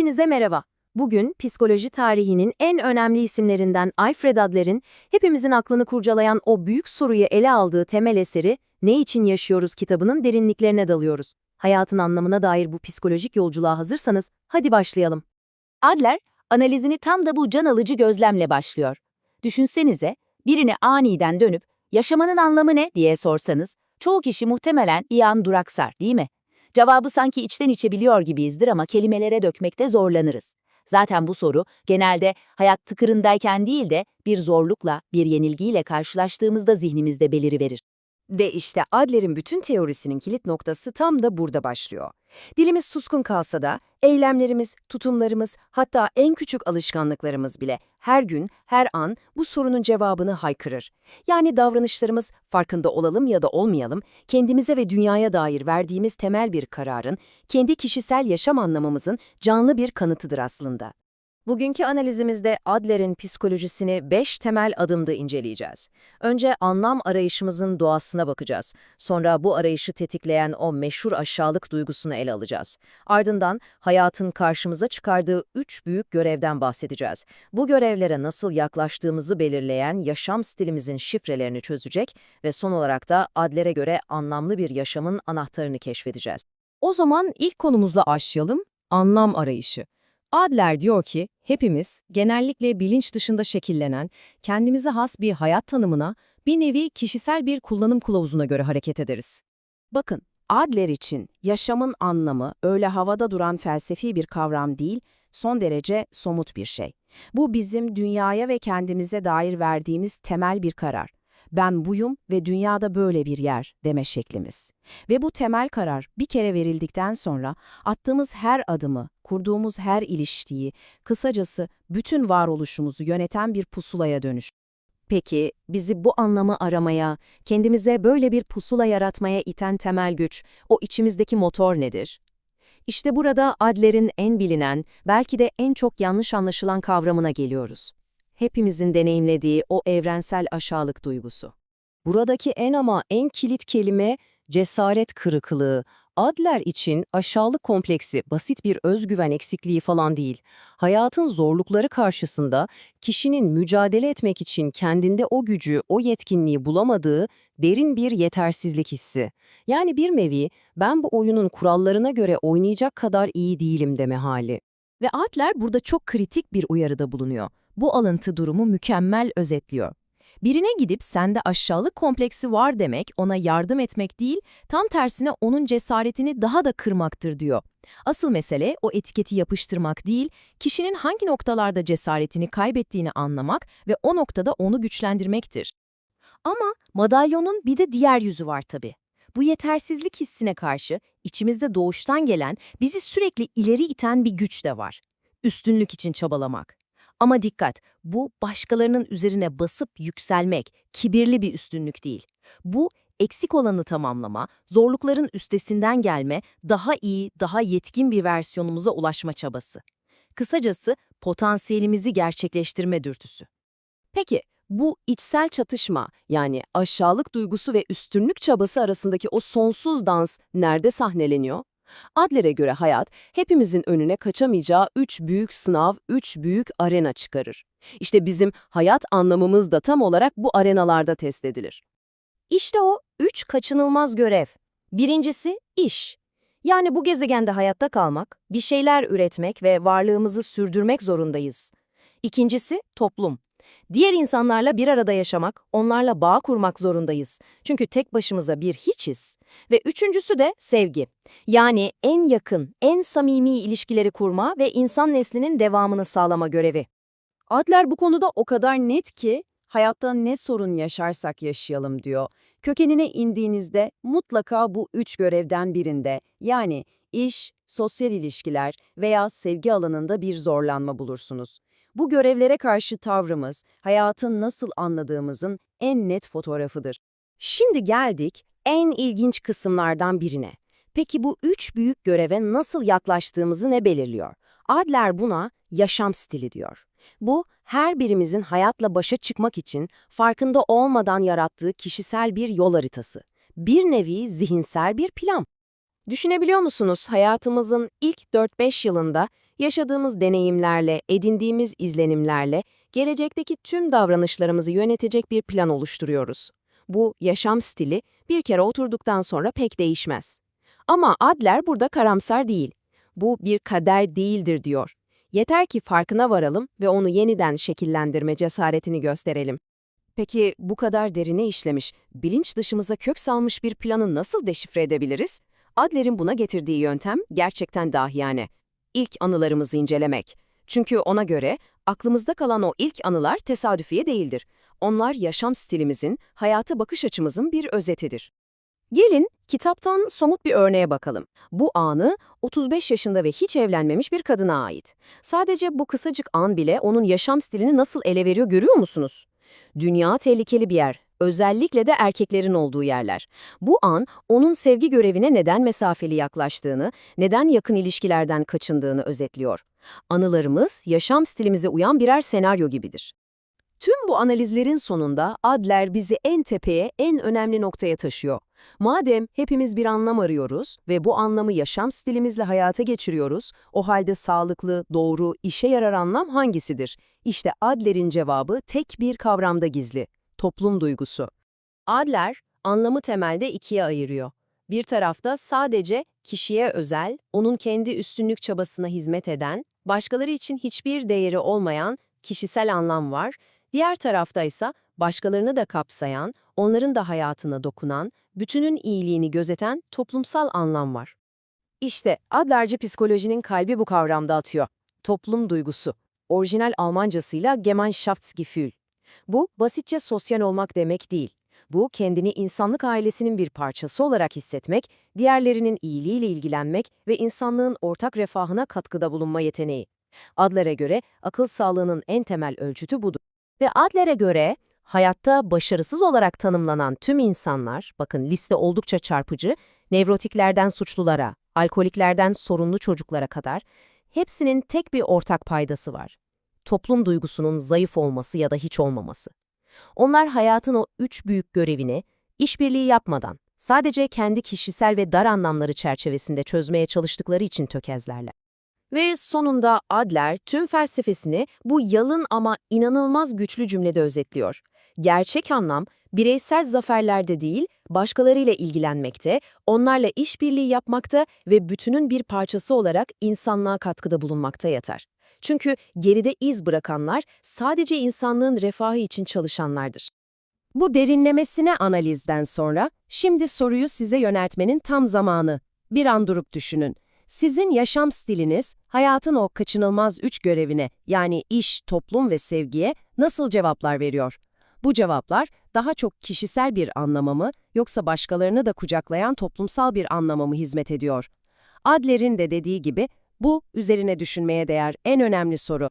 Hepinize merhaba. Bugün psikoloji tarihinin en önemli isimlerinden Alfred Adler'in hepimizin aklını kurcalayan o büyük soruyu ele aldığı temel eseri Ne için Yaşıyoruz kitabının derinliklerine dalıyoruz. Hayatın anlamına dair bu psikolojik yolculuğa hazırsanız hadi başlayalım. Adler, analizini tam da bu can alıcı gözlemle başlıyor. Düşünsenize, birine aniden dönüp, yaşamanın anlamı ne diye sorsanız, çoğu kişi muhtemelen bir an duraksar, değil mi? Cevabı sanki içten içe biliyor gibiyizdir ama kelimelere dökmekte zorlanırız. Zaten bu soru, genelde hayat tıkırındayken değil de bir zorlukla, bir yenilgiyle karşılaştığımızda zihnimizde beliriverir. De işte Adler'in bütün teorisinin kilit noktası tam da burada başlıyor. Dilimiz suskun kalsa da eylemlerimiz, tutumlarımız, hatta en küçük alışkanlıklarımız bile her gün, her an bu sorunun cevabını haykırır. Yani davranışlarımız, farkında olalım ya da olmayalım, kendimize ve dünyaya dair verdiğimiz temel bir kararın, kendi kişisel yaşam anlamımızın canlı bir kanıtıdır aslında. Bugünkü analizimizde Adler'in psikolojisini 5 temel adımda inceleyeceğiz. Önce anlam arayışımızın doğasına bakacağız. Sonra bu arayışı tetikleyen o meşhur aşağılık duygusunu ele alacağız. Ardından hayatın karşımıza çıkardığı 3 büyük görevden bahsedeceğiz. Bu görevlere nasıl yaklaştığımızı belirleyen yaşam stilimizin şifrelerini çözecek ve son olarak da Adler'e göre anlamlı bir yaşamın anahtarını keşfedeceğiz. O zaman ilk konumuzla başlayalım, anlam arayışı. Adler diyor ki, hepimiz genellikle bilinç dışında şekillenen, kendimize has bir hayat tanımına, bir nevi kişisel bir kullanım kılavuzuna göre hareket ederiz. Bakın, Adler için yaşamın anlamı öyle havada duran felsefi bir kavram değil, son derece somut bir şey. Bu bizim dünyaya ve kendimize dair verdiğimiz temel bir karar. Ben buyum ve dünyada böyle bir yer deme şeklimiz. Ve bu temel karar bir kere verildikten sonra attığımız her adımı, kurduğumuz her ilişkiyi, kısacası bütün varoluşumuzu yöneten bir pusulaya dönüş. Peki bizi bu anlamı aramaya, kendimize böyle bir pusula yaratmaya iten temel güç, o içimizdeki motor nedir? İşte burada Adler'in en bilinen, belki de en çok yanlış anlaşılan kavramına geliyoruz. Hepimizin deneyimlediği o evrensel aşağılık duygusu. Buradaki en kilit kelime cesaret kırıklığı. Adler için aşağılık kompleksi basit bir özgüven eksikliği falan değil. Hayatın zorlukları karşısında kişinin mücadele etmek için kendinde o gücü, o yetkinliği bulamadığı derin bir yetersizlik hissi. Yani bir nevi ben bu oyunun kurallarına göre oynayacak kadar iyi değilim deme hali. Ve Adler burada çok kritik bir uyarıda bulunuyor. Bu alıntı durumu mükemmel özetliyor. Birine gidip sende aşağılık kompleksi var demek, ona yardım etmek değil, tam tersine onun cesaretini daha da kırmaktır diyor. Asıl mesele o etiketi yapıştırmak değil, kişinin hangi noktalarda cesaretini kaybettiğini anlamak ve o noktada onu güçlendirmektir. Ama madalyonun bir de diğer yüzü var tabii. Bu yetersizlik hissine karşı içimizde doğuştan gelen, bizi sürekli ileri iten bir güç de var. Üstünlük için çabalamak. Ama dikkat, bu başkalarının üzerine basıp yükselmek, kibirli bir üstünlük değil. Bu eksik olanı tamamlama, zorlukların üstesinden gelme, daha iyi, daha yetkin bir versiyonumuza ulaşma çabası. Kısacası potansiyelimizi gerçekleştirme dürtüsü. Peki, bu içsel çatışma, yani aşağılık duygusu ve üstünlük çabası arasındaki o sonsuz dans nerede sahneleniyor? Adler'e göre hayat, hepimizin önüne kaçamayacağı 3 büyük sınav, 3 büyük arena çıkarır. İşte bizim hayat anlamımız da tam olarak bu arenalarda test edilir. İşte o 3 kaçınılmaz görev. Birincisi iş. Yani bu gezegende hayatta kalmak, bir şeyler üretmek ve varlığımızı sürdürmek zorundayız. İkincisi toplum. Diğer insanlarla bir arada yaşamak, onlarla bağ kurmak zorundayız. Çünkü tek başımıza bir hiçiz. Ve üçüncüsü de sevgi. Yani en yakın, en samimi ilişkileri kurma ve insan neslinin devamını sağlama görevi. Adler bu konuda o kadar net ki, hayatta ne sorun yaşarsak yaşayalım diyor. Kökenine indiğinizde mutlaka bu 3 görevden birinde, yani iş, sosyal ilişkiler veya sevgi alanında bir zorlanma bulursunuz. Bu görevlere karşı tavrımız, hayatın nasıl anladığımızın en net fotoğrafıdır. Şimdi geldik en ilginç kısımlardan birine. Peki bu 3 büyük göreve nasıl yaklaştığımızı ne belirliyor? Adler buna yaşam stili diyor. Bu, her birimizin hayatla başa çıkmak için farkında olmadan yarattığı kişisel bir yol haritası. Bir nevi zihinsel bir plan. Düşünebiliyor musunuz, hayatımızın ilk 4-5 yılında Yaşadığımız deneyimlerle, edindiğimiz izlenimlerle, gelecekteki tüm davranışlarımızı yönetecek bir plan oluşturuyoruz. Bu yaşam stili bir kere oturduktan sonra pek değişmez. Ama Adler burada karamsar değil. Bu bir kader değildir diyor. Yeter ki farkına varalım ve onu yeniden şekillendirme cesaretini gösterelim. Peki bu kadar derine işlemiş, bilinç dışımıza kök salmış bir planı nasıl deşifre edebiliriz? Adler'in buna getirdiği yöntem gerçekten dahiyane. İlk anılarımızı incelemek. Çünkü ona göre aklımızda kalan o ilk anılar tesadüfiye değildir. Onlar yaşam stilimizin, hayata bakış açımızın bir özetidir. Gelin kitaptan somut bir örneğe bakalım. Bu anı 35 yaşında ve hiç evlenmemiş bir kadına ait. Sadece bu kısacık an bile onun yaşam stilini nasıl ele veriyor görüyor musunuz? Dünya tehlikeli bir yer, özellikle de erkeklerin olduğu yerler. Bu an onun sevgi görevine neden mesafeli yaklaştığını, neden yakın ilişkilerden kaçındığını özetliyor. Anılarımız yaşam stilimize uyan birer senaryo gibidir. Tüm bu analizlerin sonunda Adler bizi en tepeye, en önemli noktaya taşıyor. Madem hepimiz bir anlam arıyoruz ve bu anlamı yaşam stilimizle hayata geçiriyoruz, o halde sağlıklı, doğru, işe yarar anlam hangisidir? İşte Adler'in cevabı tek bir kavramda gizli: toplum duygusu. Adler, anlamı temelde ikiye ayırıyor. Bir tarafta sadece kişiye özel, onun kendi üstünlük çabasına hizmet eden, başkaları için hiçbir değeri olmayan kişisel anlam var. Diğer tarafta ise başkalarını da kapsayan, onların da hayatına dokunan, bütünün iyiliğini gözeten toplumsal anlam var. İşte Adlerci psikolojinin kalbi bu kavramda atıyor. Toplum duygusu. Orijinal Almancasıyla Gemeinschaftsgefühl. Bu basitçe sosyal olmak demek değil. Bu kendini insanlık ailesinin bir parçası olarak hissetmek, diğerlerinin iyiliğiyle ilgilenmek ve insanlığın ortak refahına katkıda bulunma yeteneği. Adler'e göre akıl sağlığının en temel ölçütü budur. Ve Adler'e göre hayatta başarısız olarak tanımlanan tüm insanlar, bakın liste oldukça çarpıcı, nevrotiklerden suçlulara, alkoliklerden sorunlu çocuklara kadar, hepsinin tek bir ortak paydası var: toplum duygusunun zayıf olması ya da hiç olmaması. Onlar hayatın o üç büyük görevini işbirliği yapmadan, sadece kendi kişisel ve dar anlamları çerçevesinde çözmeye çalıştıkları için tökezlerler. Ve sonunda Adler tüm felsefesini bu yalın ama inanılmaz güçlü cümlede özetliyor. Gerçek anlam, bireysel zaferlerde değil, başkalarıyla ilgilenmekte, onlarla işbirliği yapmakta ve bütünün bir parçası olarak insanlığa katkıda bulunmakta yatar. Çünkü geride iz bırakanlar sadece insanlığın refahı için çalışanlardır. Bu derinlemesine analizden sonra şimdi soruyu size yöneltmenin tam zamanı. Bir an durup düşünün. Sizin yaşam stiliniz, hayatın o kaçınılmaz üç görevine, yani iş, toplum ve sevgiye nasıl cevaplar veriyor? Bu cevaplar daha çok kişisel bir anlama mı, yoksa başkalarını da kucaklayan toplumsal bir anlama mı hizmet ediyor? Adler'in de dediği gibi, bu üzerine düşünmeye değer en önemli soru.